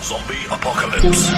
Zombie apocalypse.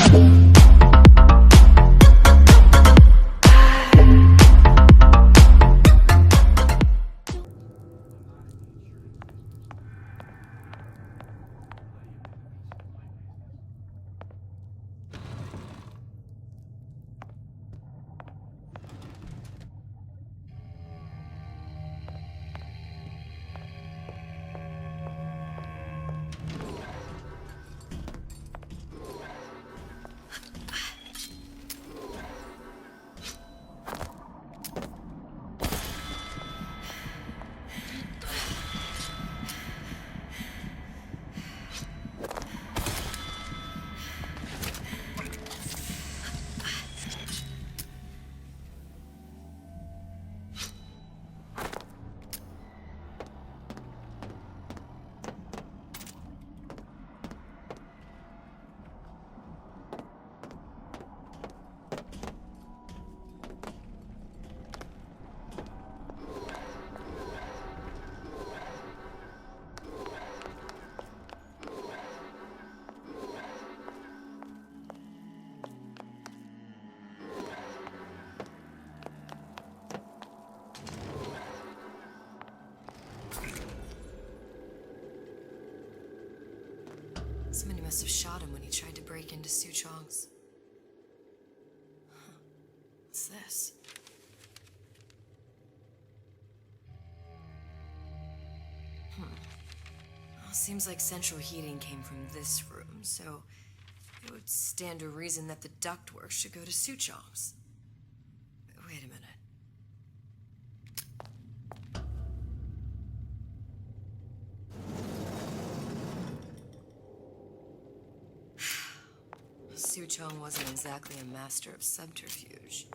Somebody must have shot him when he tried to break into Suchong's. Huh. What's this? Well, seems like central heating came from this room, so it would stand to reason that the ductwork should go to Suchong's. Wait a minute. Suchong wasn't exactly a master of subterfuge.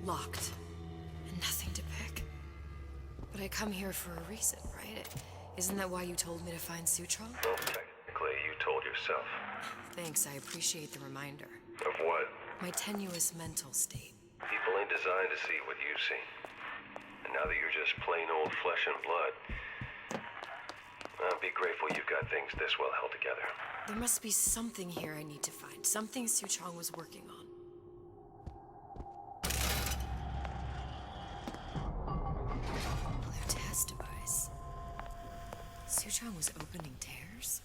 Locked. And nothing to pick. But I come here for a reason, right? Isn't that why you told me to find Suchong? Well, technically, you told yourself. Thanks, I appreciate the reminder. Of what? My tenuous mental state. People ain't designed to see what you see. And now that you're just plain old flesh and blood, be grateful you've got things this well held together. There must be something here I need to find. Something Suchong was working on. Blue test device. Suchong was opening tears?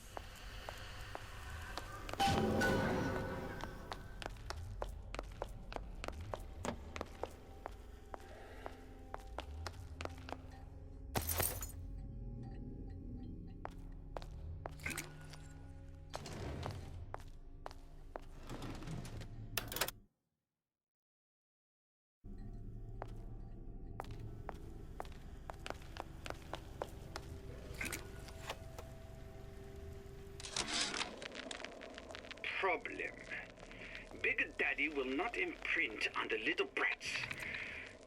Problem. Big Daddy will not imprint on the little brats.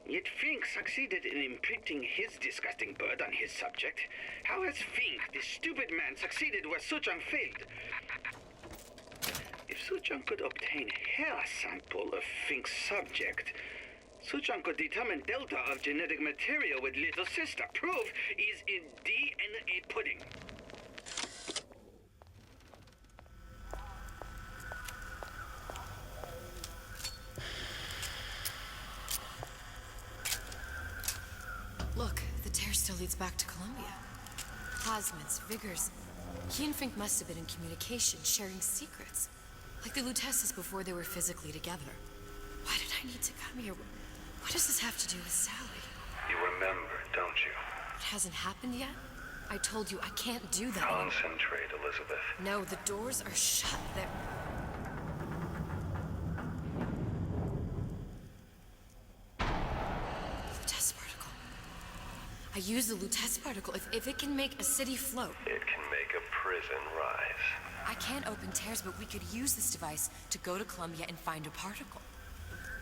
Yet Fink succeeded in imprinting his disgusting bird on his subject. How has Fink, this stupid man, succeeded where Suchong failed? If Suchong could obtain hair sample of Fink's subject, Suchong could determine delta of genetic material with little sister. Proof is in DNA pudding. Look, the tear still leads back to Columbia. Plasmids, vigors. He and Fink must have been in communication, sharing secrets. Like the Lutesses before they were physically together. Why did I need to come here? What does this have to do with Sally? You remember, don't you? It hasn't happened yet? I told you I can't do that anymore. Concentrate, Elizabeth. No, the doors are shut. They're... Lutece particle. I use the Lutece particle. If it can make a city float. It can make a prison rise. I can't open tears, but we could use this device to go to Columbia and find a particle.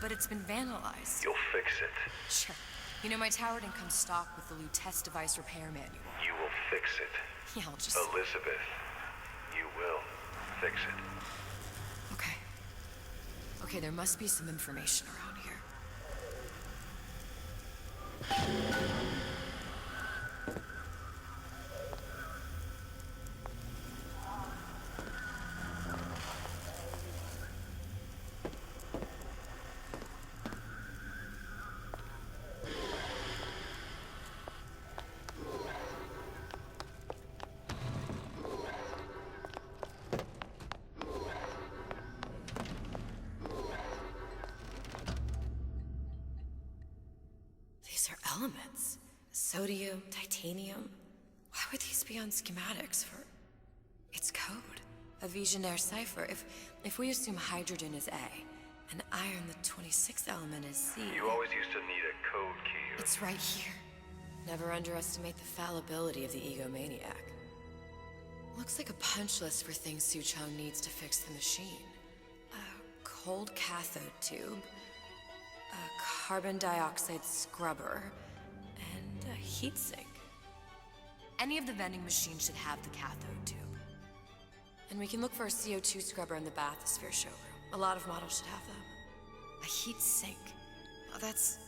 But it's been vandalized. You'll fix it. Sure. You know, my tower didn't come stock with the Lutece device repair manual. You will fix it. Yeah, I'll just... Elizabeth, you will fix it. Okay. Okay, there must be some information around here. These are elements. Sodium, titanium. Why would these be on schematics for... It's code. A Visionaire cipher. If we assume hydrogen is A, and iron, the 26th element, is C... You always used to need a code key. It's right here. Never underestimate the fallibility of the egomaniac. Looks like a punch list for things Suchong needs to fix the machine. A cold cathode tube, a carbon dioxide scrubber, and a heat sink. Any of the vending machines should have the cathode tube. And we can look for a CO2 scrubber in the bathysphere showroom. A lot of models should have them. A heat sink. Oh, that's...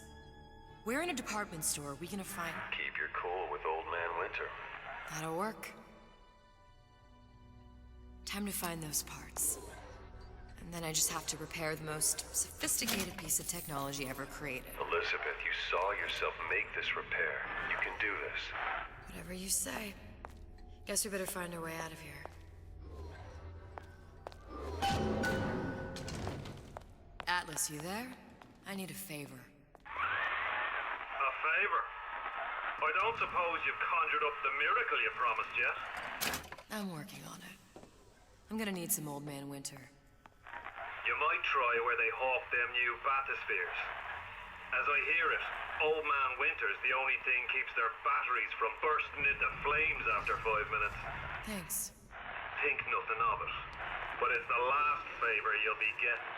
Where in a department store are we gonna find... Keep your cool with Old Man Winter. That'll work. Time to find those parts. And then I just have to repair the most sophisticated piece of technology ever created. Elizabeth, you saw yourself make this repair. You can do this. Whatever you say. Guess we better find our way out of here. Atlas, you there? I need a favor. A favor? I don't suppose you've conjured up the miracle you promised yet? I'm working on it. I'm gonna need some Old Man Winter. You might try where they hawk them new bathyspheres. As I hear it, Old Man Winter's the only thing keeps their batteries from bursting into flames after 5 minutes. Thanks. Think nothing of it. But it's the last favor you'll be getting.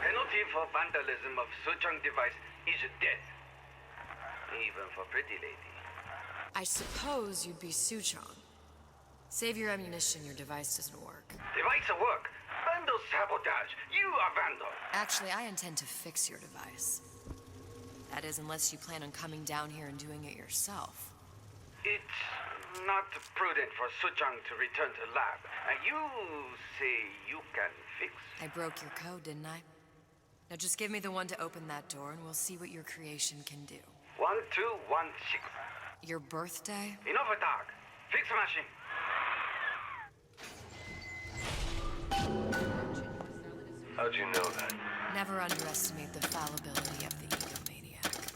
Penalty for vandalism of Suchong device is death. Even for pretty lady. I suppose you'd be Suchong. Save your ammunition, your device doesn't work. Device at work. Vandal sabotage. You are vandal. Actually, I intend to fix your device. That is, unless you plan on coming down here and doing it yourself. It's not prudent for Suchong to return to lab. You say you can fix? I broke your code, didn't I? Now just give me the one to open that door and we'll see what your creation can do. 1216. Your birthday? Enough of talk. Fix the machine. How'd you know that? Never underestimate the fallibility of the egomaniac.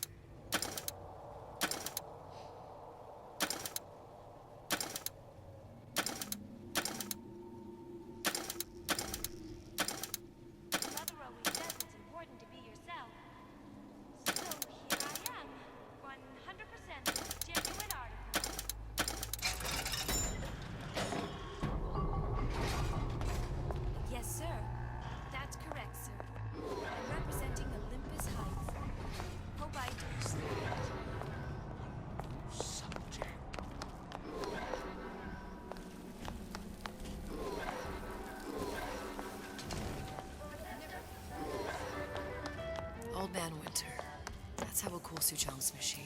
Mother always says it's important to be yourself. So here I am, 100% genuine article. Yes, sir. Old Man Winter. That's how we'll cool Suchong's machine.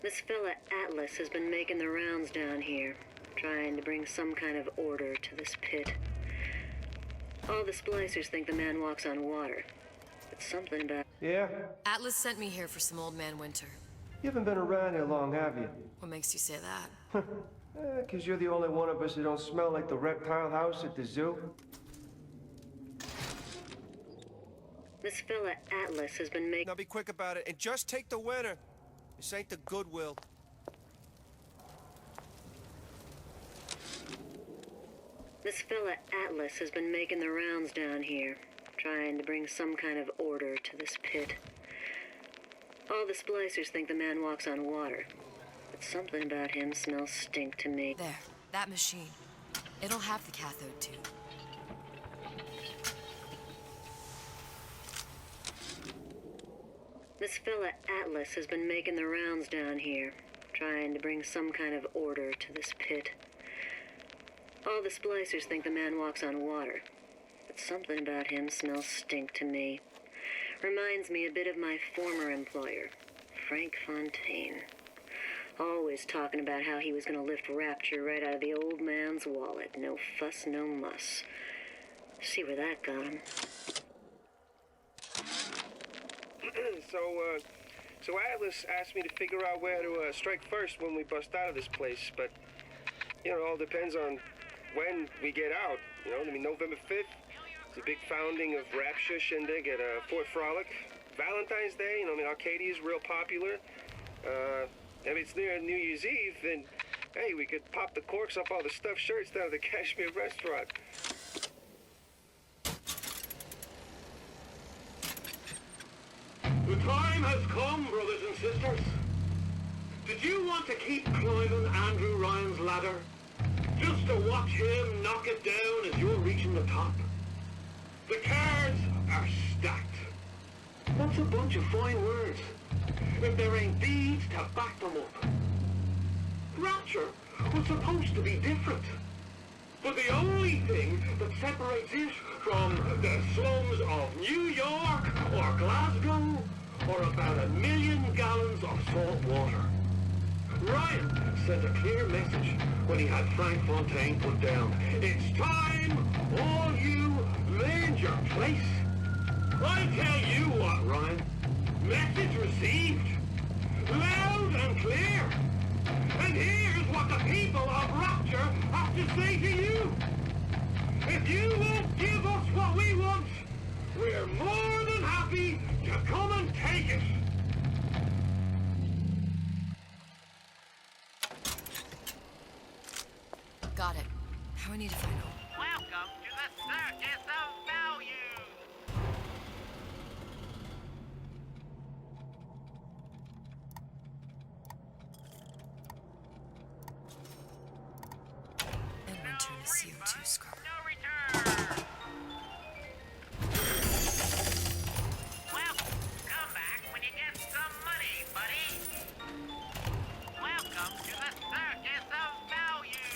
This fella Atlas has been making the rounds down here, trying to bring some kind of order to this pit. All the splicers think the man walks on water, but something about... Yeah? Atlas sent me here for some Old Man Winter. You haven't been around here long, have you? What makes you say that? 'Cause you're the only one of us who don't smell like the reptile house at the zoo. This fella Atlas has been making... Now be quick about it and just take the winner. This ain't the Goodwill. This fella Atlas has been making the rounds down here, trying to bring some kind of order to this pit. All the splicers think the man walks on water, but something about him smells stink to me. There, that machine. It'll have the cathode tube. This fella Atlas has been making the rounds down here, trying to bring some kind of order to this pit. All the splicers think the man walks on water, but something about him smells stink to me. Reminds me a bit of my former employer, Frank Fontaine. Always talking about how he was going to lift Rapture right out of the old man's wallet. No fuss, no muss. See where that got him. So Atlas asked me to figure out where to strike first when we bust out of this place, but, you know, it all depends on when we get out. You know, I mean, November 5th, it's a big founding of Rapture shindig at Fort Frolic. Valentine's Day, you know, I mean, Arcadia's real popular. I mean, it's near New Year's Eve, and, hey, we could pop the corks off all the stuffed shirts down at the Kashmir restaurant. The time has come, brothers and sisters. Did you want to keep climbing Andrew Ryan's ladder? Just to watch him knock it down as you're reaching the top? The cards are stacked. That's a bunch of fine words, if there ain't deeds to back them up. Rapture was supposed to be different. But the only thing that separates it from the slums of New York or Glasgow or about 1 million gallons of salt water. Ryan sent a clear message when he had Frank Fontaine put down. It's time, all you learned your place. I tell you what, Ryan. Message received. Loud and clear. And here's what the people of Rapture have to say to you. If you won't give us what we want, we're more than happy to come and take it. Got it. Now I need to find home. Welcome to the Circus of Value! And Winter in the CO2 scar. No return! Well, come back when you get some money, buddy! Welcome to the Circus of Value!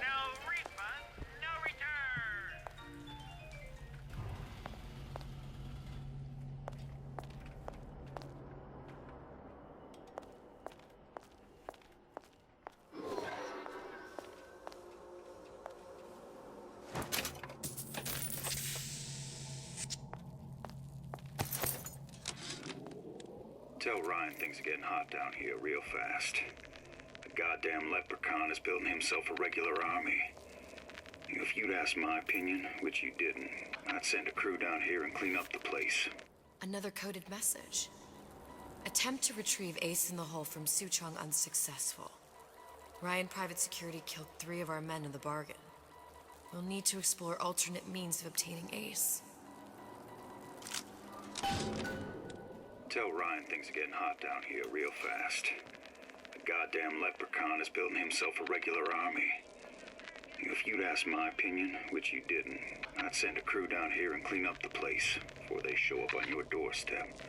No refund, no return! Tell Ryan things are getting hot down here real fast. The goddamn leprechaun is building himself a regular army. If you'd asked my opinion, which you didn't, I'd send a crew down here and clean up the place. Another coded message. Attempt to retrieve Ace in the Hole from Suchong unsuccessful. Ryan Private Security killed 3 of our men in the bargain. We'll need to explore alternate means of obtaining Ace. Tell Ryan things are getting hot down here real fast. The goddamn leprechaun is building himself a regular army. If you'd asked my opinion, which you didn't, I'd send a crew down here and clean up the place before they show up on your doorstep.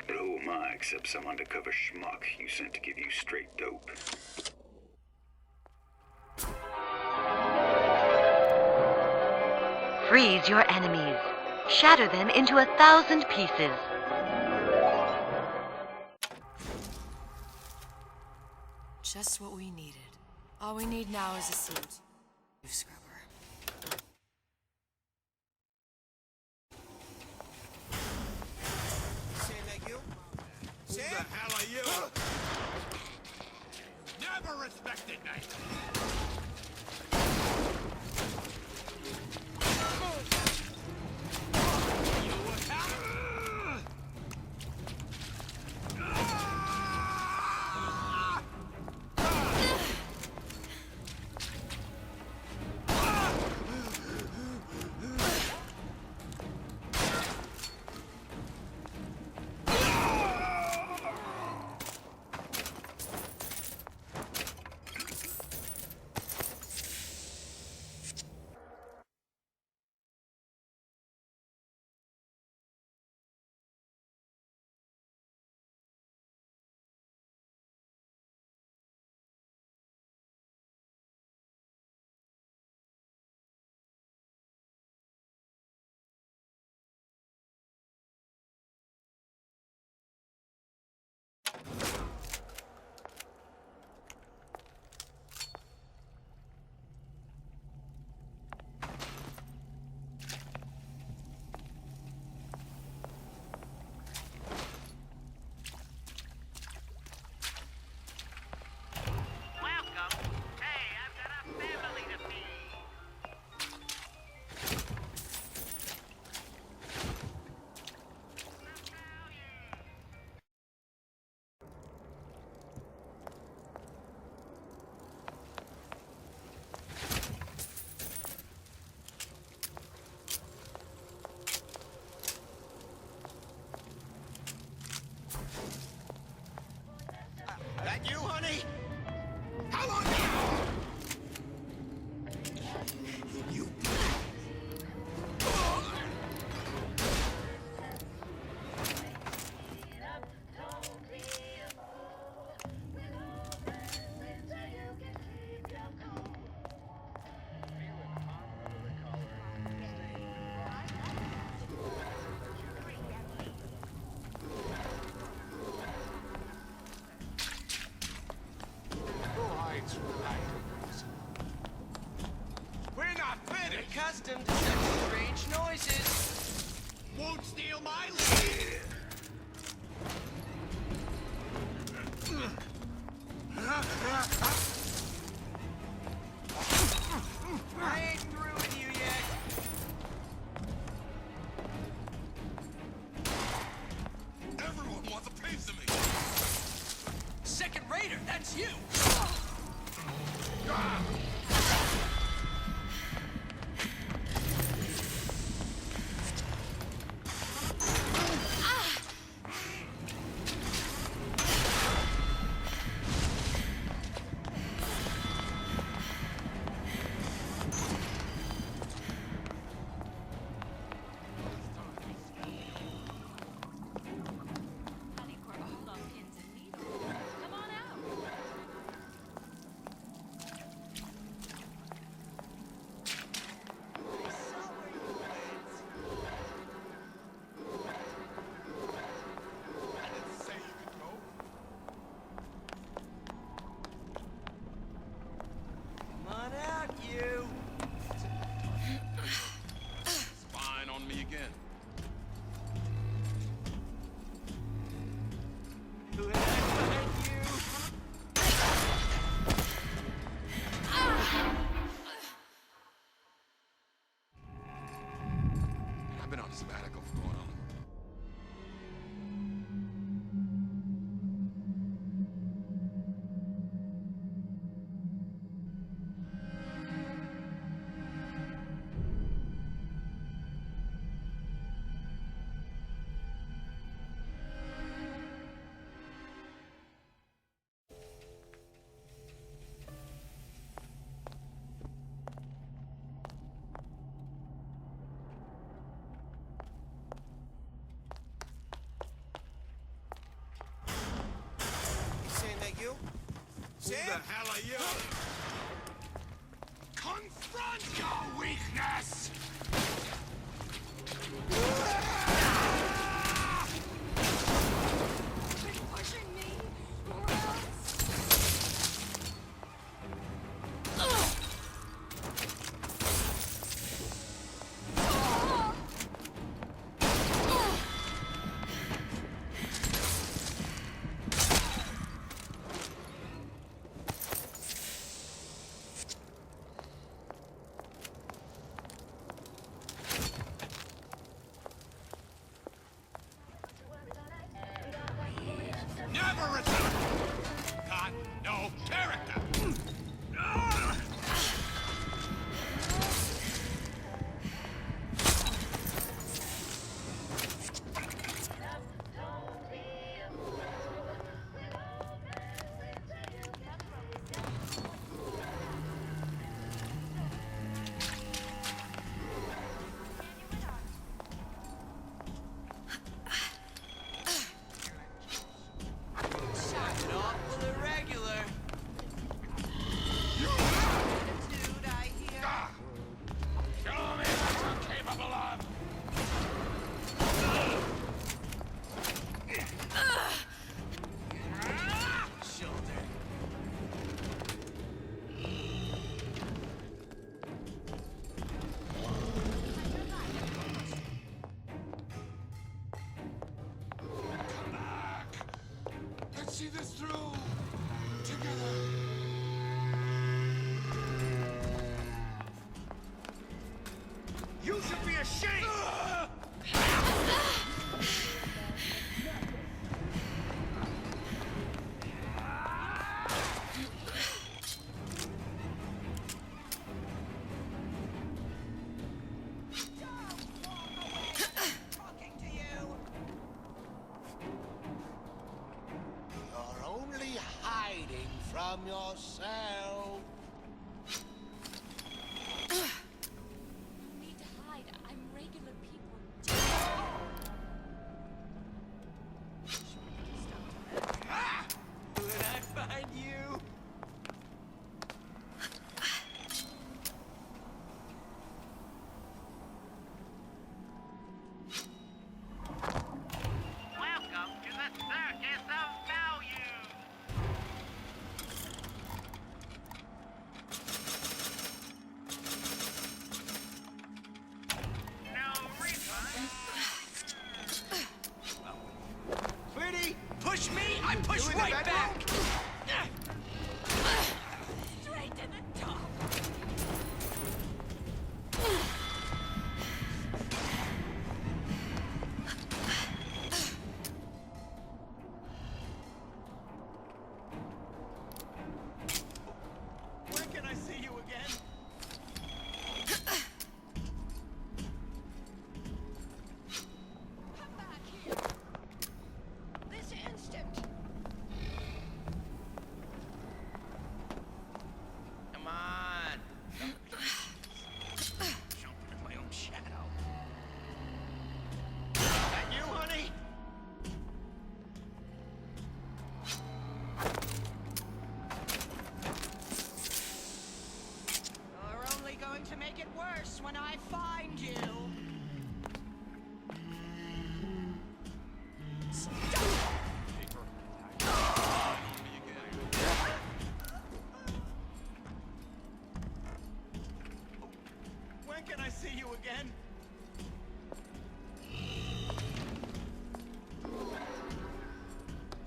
But who am I except some undercover schmuck you sent to give you straight dope? Freeze your enemies. Shatter them into 1,000 pieces. Just what we needed. All we need now is a suit. You scrubber. Who the hell are you? Never respected me. Welcome. Hey, I've got a family to feed. That you, honey? How long? You. We're not finished. Accustomed to such strange noises. Won't steal my lead. I ain't through with you yet. Everyone wants a piece of me. Second Raider, that's you. Who the hell are you? Confront your weakness! Quit pushing me, or else. Never return! Got no character! Shut off for the regular. Attitude, I hear. Show me what you're capable of! Shoulder. Come back! Let's see this through! Together! You should be ashamed! Talking to you. You're only hiding from yourself. No need to hide. I'm regular people. When I find you. Welcome to the circus of value. No refund. Pretty, push me, I push right back. Straight to the top. When can I see you again? Come back here. This instant. Come on. Jumping in my own shadow. That you, honey? You're only going to make it worse when I find you. When can I see you again?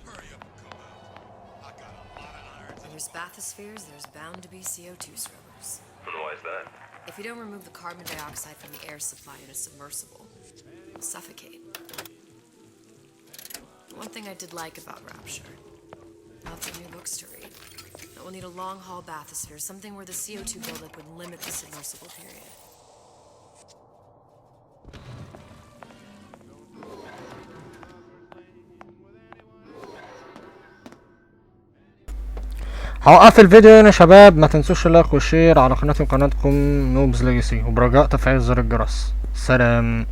Hurry up and come out. I got a lot of irons. There's bathyspheres, there's bound to be CO2 scrubbers. And why is that? If you don't remove the carbon dioxide from the air supply in a submersible, you'll suffocate. One thing I did like about Rapture, lots of new books to read. But we'll need a long-haul bathysphere, something where the CO2 buildup would limit the submersible period. هوقف الفيديو هنا يا شباب، ما تنسوش اللايك والشير على قناتي وقناتكم نوبز ليجاسي، وبرجاء تفعيل زر الجرس. سلام.